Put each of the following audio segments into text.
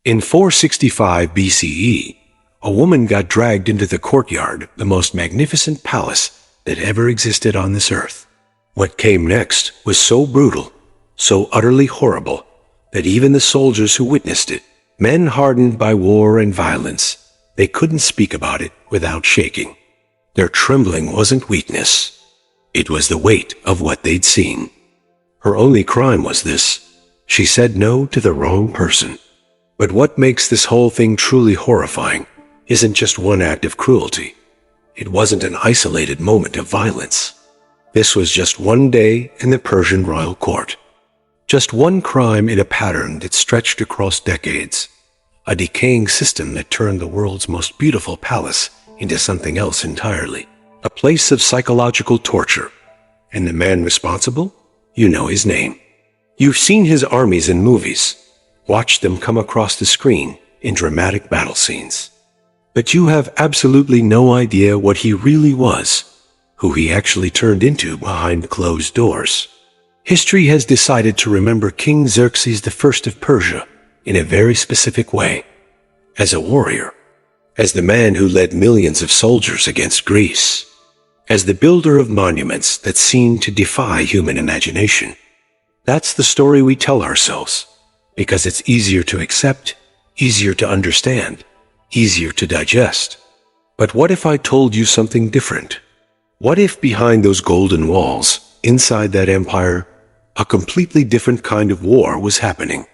In 465 BCE, a woman got dragged into the courtyard of the most magnificent palace that ever existed on this earth. What came next was so brutal, so utterly horrible, that even the soldiers who witnessed it, men hardened by war and violence, they couldn't speak about it without shaking. Their trembling wasn't weakness. It was the weight of what they'd seen. Her only crime was this: she said no to the wrong person. But what makes this whole thing truly horrifying isn't just one act of cruelty. It wasn't an isolated moment of violence. This was just one day in the Persian royal court. Just one crime in a pattern that stretched across decades. A decaying system that turned the world's most beautiful palace into something else entirely. A place of psychological torture. And the man responsible? You know his name. You've seen his armies in movies. Watched them come across the screen in dramatic battle scenes. But you have absolutely no idea what he really was, who he actually turned into behind closed doors. History has decided to remember King Xerxes I of Persia in a very specific way. As a warrior. As the man who led millions of soldiers against Greece. As the builder of monuments that seemed to defy human imagination. That's the story we tell ourselves, because it's easier to accept, easier to understand, easier to digest. But what if I told you something different? What if behind those golden walls, inside that empire, a completely different kind of war was happening?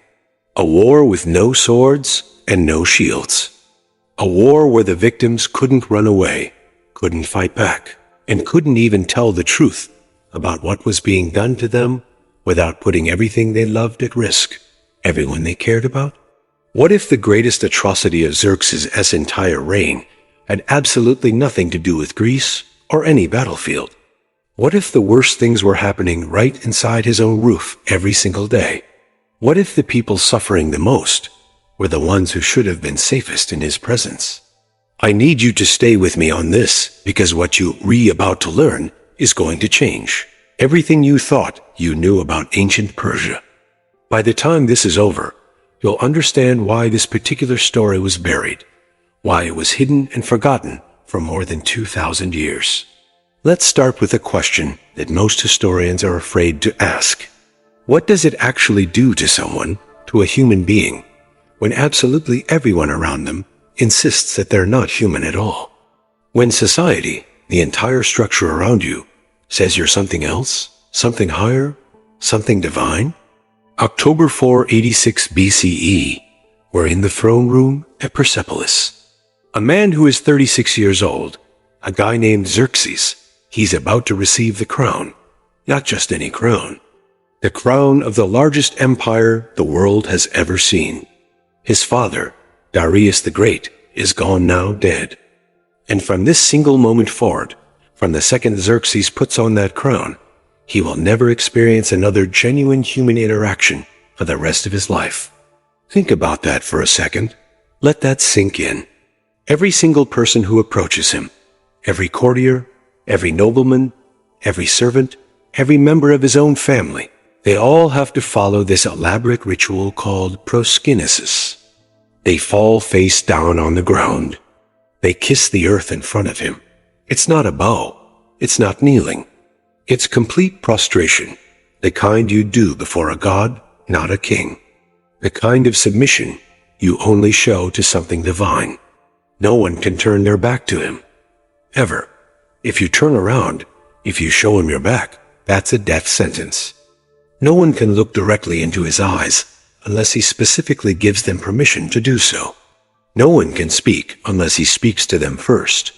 A war with no swords and no shields. A war where the victims couldn't run away, couldn't fight back, and couldn't even tell the truth about what was being done to them without putting everything they loved at risk, everyone they cared about. What if the greatest atrocity of Xerxes' entire reign had absolutely nothing to do with Greece or any battlefield? What if the worst things were happening right inside his own roof every single day? What if the people suffering the most were the ones who should have been safest in his presence? I need you to stay with me on this, because what you're about to learn is going to change everything you thought you knew about ancient Persia. By the time this is over, you'll understand why this particular story was buried, why it was hidden and forgotten for more than 2,000 years. Let's start with a question that most historians are afraid to ask. What does it actually do to someone, to a human being, when absolutely everyone around them insists that they're not human at all? When society, the entire structure around you, says you're something else, something higher, something divine? October 486 BCE, we're in the throne room at Persepolis. A man who is 36 years old, a guy named Xerxes, he's about to receive the crown. Not just any crown. The crown of the largest empire the world has ever seen. His father, Darius the Great, is gone now, dead. And from this single moment forward, from the second Xerxes puts on that crown, he will never experience another genuine human interaction for the rest of his life. Think about that for a second. Let that sink in. Every single person who approaches him, every courtier, every nobleman, every servant, every member of his own family, they all have to follow this elaborate ritual called proskynesis. They fall face down on the ground. They kiss the earth in front of him. It's not a bow. It's not kneeling. It's complete prostration, the kind you do before a god, not a king. The kind of submission you only show to something divine. No one can turn their back to him. Ever. If you turn around, if you show him your back, that's a death sentence. No one can look directly into his eyes unless he specifically gives them permission to do so. No one can speak unless he speaks to them first.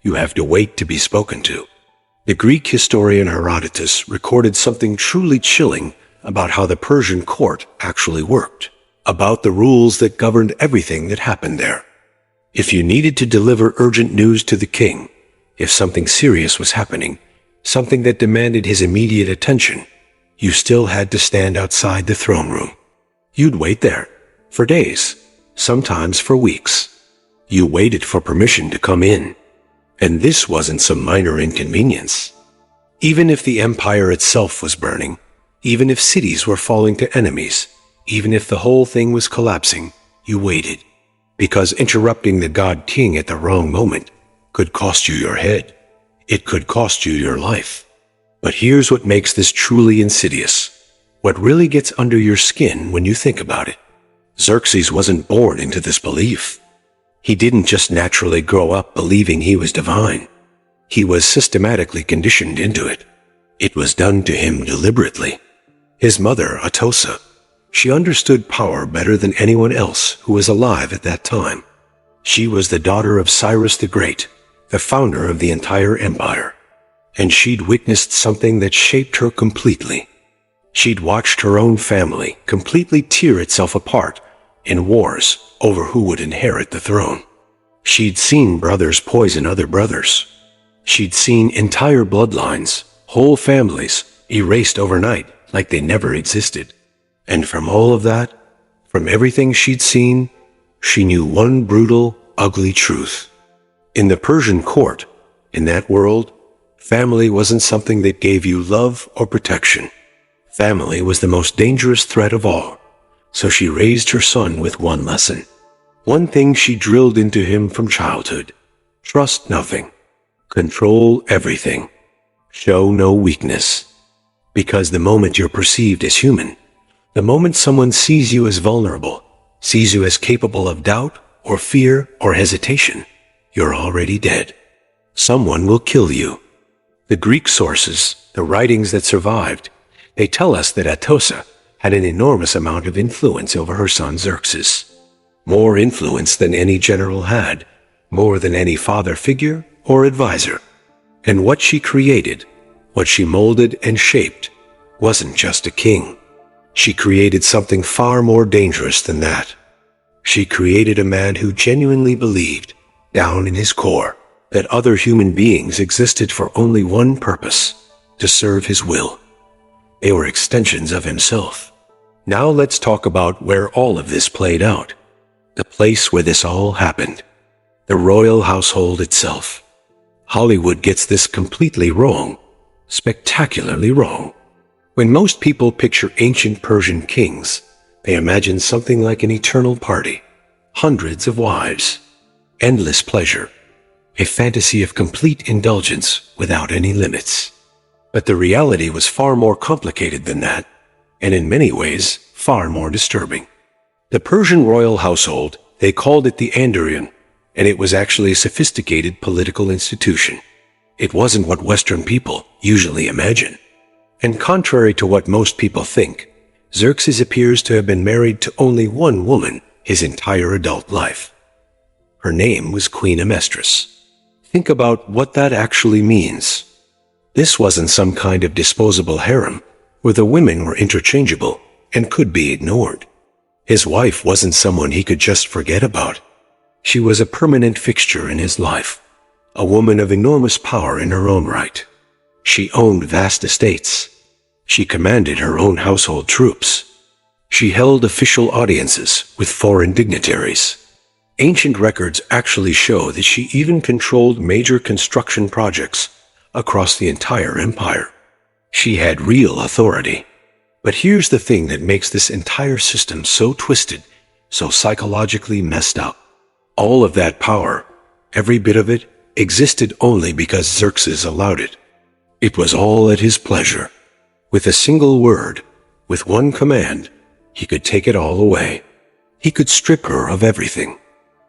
You have to wait to be spoken to. The Greek historian Herodotus recorded something truly chilling about how the Persian court actually worked, about the rules that governed everything that happened there. If you needed to deliver urgent news to the king, if something serious was happening, something that demanded his immediate attention, you still had to stand outside the throne room. You'd wait there, for days, sometimes for weeks. You waited for permission to come in. And this wasn't some minor inconvenience. Even if the empire itself was burning, even if cities were falling to enemies, even if the whole thing was collapsing, you waited. Because interrupting the god king at the wrong moment could cost you your head. It could cost you your life. But here's what makes this truly insidious. What really gets under your skin when you think about it. Xerxes wasn't born into this belief. He didn't just naturally grow up believing he was divine. He was systematically conditioned into it. It was done to him deliberately. His mother, Atossa, she understood power better than anyone else who was alive at that time. She was the daughter of Cyrus the Great, the founder of the entire empire. And she'd witnessed something that shaped her completely. She'd watched her own family completely tear itself apart in wars over who would inherit the throne. She'd seen brothers poison other brothers. She'd seen entire bloodlines, whole families, erased overnight like they never existed. And from all of that, from everything she'd seen, she knew one brutal, ugly truth. In the Persian court, in that world, family wasn't something that gave you love or protection. Family was the most dangerous threat of all. So she raised her son with one lesson. One thing she drilled into him from childhood. Trust nothing. Control everything. Show no weakness. Because the moment you're perceived as human, the moment someone sees you as vulnerable, sees you as capable of doubt or fear or hesitation, you're already dead. Someone will kill you. The Greek sources, the writings that survived, they tell us that Atossa had an enormous amount of influence over her son Xerxes. More influence than any general had, more than any father figure or advisor. And what she created, what she molded and shaped, wasn't just a king. She created something far more dangerous than that. She created a man who genuinely believed, down in his core, that other human beings existed for only one purpose, to serve his will. They were extensions of himself. Now let's talk about where all of this played out. The place where this all happened. The royal household itself. Hollywood gets this completely wrong. Spectacularly wrong. When most people picture ancient Persian kings, they imagine something like an eternal party. Hundreds of wives. Endless pleasure. A fantasy of complete indulgence without any limits. But the reality was far more complicated than that, and in many ways, far more disturbing. The Persian royal household, they called it the Andarian, and it was actually a sophisticated political institution. It wasn't what Western people usually imagine. And contrary to what most people think, Xerxes appears to have been married to only one woman his entire adult life. Her name was Queen Amestris. Think about what that actually means. This wasn't some kind of disposable harem where the women were interchangeable and could be ignored. His wife wasn't someone he could just forget about. She was a permanent fixture in his life, a woman of enormous power in her own right. She owned vast estates. She commanded her own household troops. She held official audiences with foreign dignitaries. Ancient records actually show that she even controlled major construction projects across the entire empire. She had real authority. But here's the thing that makes this entire system so twisted, so psychologically messed up. All of that power, every bit of it, existed only because Xerxes allowed it. It was all at his pleasure. With a single word, with one command, he could take it all away. He could strip her of everything.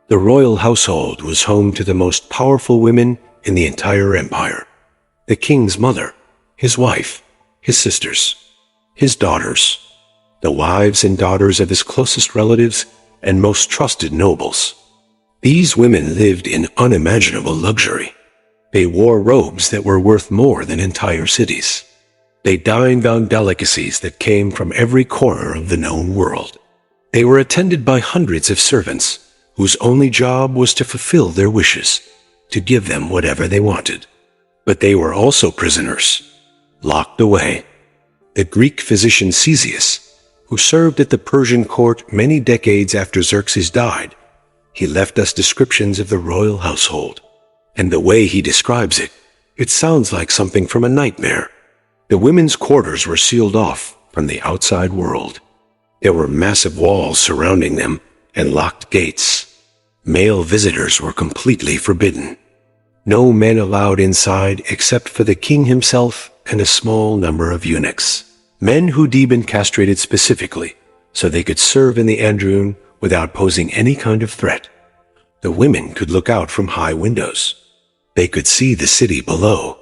The royal household was home to the most powerful women in the entire empire. The king's mother, his wife, his sisters, his daughters, the wives and daughters of his closest relatives and most trusted nobles. These women lived in unimaginable luxury. They wore robes that were worth more than entire cities. They dined on delicacies that came from every corner of the known world. They were attended by hundreds of servants whose only job was to fulfill their wishes, to give them whatever they wanted. But they were also prisoners, locked away. The Greek physician Ctesias, who served at the Persian court many decades after Xerxes died, he left us descriptions of the royal household. And the way he describes it, it sounds like something from a nightmare. The women's quarters were sealed off from the outside world. There were massive walls surrounding them, and locked gates. Male visitors were completely forbidden. No men allowed inside except for the king himself and a small number of eunuchs. Men who'd been castrated specifically, so they could serve in the Androon without posing any kind of threat. The women could look out from high windows. They could see the city below.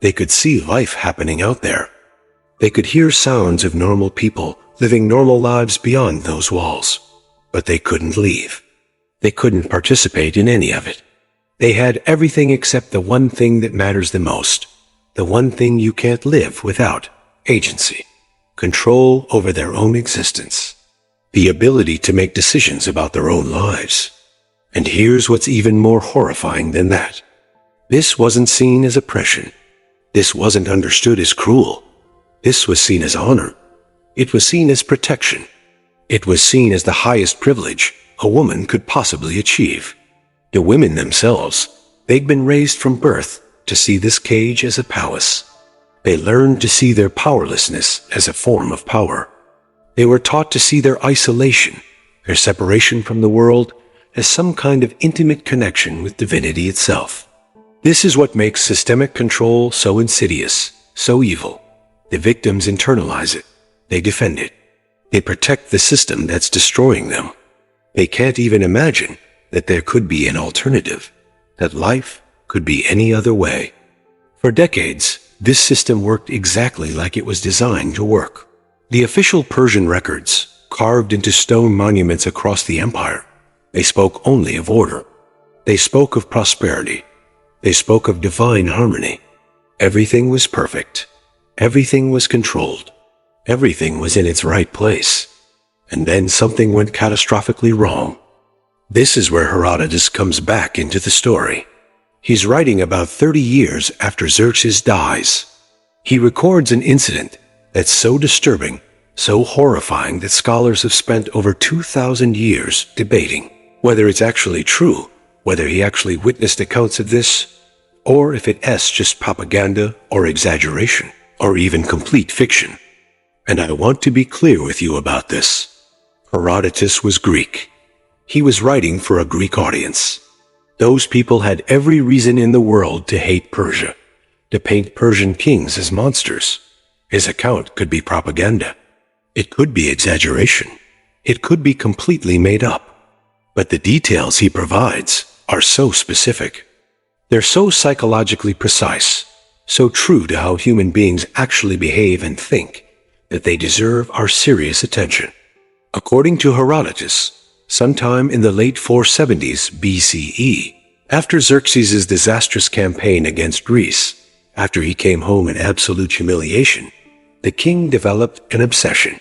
They could see life happening out there. They could hear sounds of normal people living normal lives beyond those walls. But they couldn't leave. They couldn't participate in any of it. They had everything except the one thing that matters the most, the one thing you can't live without: agency, control over their own existence, the ability to make decisions about their own lives. And here's what's even more horrifying than that. This wasn't seen as oppression. This wasn't understood as cruel. This was seen as honor. It was seen as protection. It was seen as the highest privilege a woman could possibly achieve. The women themselves, they'd been raised from birth to see this cage as a palace. They learned to see their powerlessness as a form of power. They were taught to see their isolation, their separation from the world, as some kind of intimate connection with divinity itself. This is what makes systemic control so insidious, so evil. The victims internalize it. They defend it. They protect the system that's destroying them. They can't even imagine that there could be an alternative, that life could be any other way. For decades, this system worked exactly like it was designed to work. The official Persian records, carved into stone monuments across the empire, they spoke only of order. They spoke of prosperity. They spoke of divine harmony. Everything was perfect. Everything was controlled. Everything was in its right place. And then something went catastrophically wrong. This is where Herodotus comes back into the story. He's writing about 30 years after Xerxes dies. He records an incident that's so disturbing, so horrifying that scholars have spent over 2,000 years debating whether it's actually true, whether he actually witnessed accounts of this, or if it's just propaganda or exaggeration, or even complete fiction. And I want to be clear with you about this. Herodotus was Greek. He was writing for a Greek audience. Those people had every reason in the world to hate Persia, to paint Persian kings as monsters. His account could be propaganda. It could be exaggeration. It could be completely made up. But the details he provides are so specific. They're so psychologically precise, so true to how human beings actually behave and think, that they deserve our serious attention. According to Herodotus, sometime in the late 470s BCE, after Xerxes' disastrous campaign against Greece, after he came home in absolute humiliation, the king developed an obsession.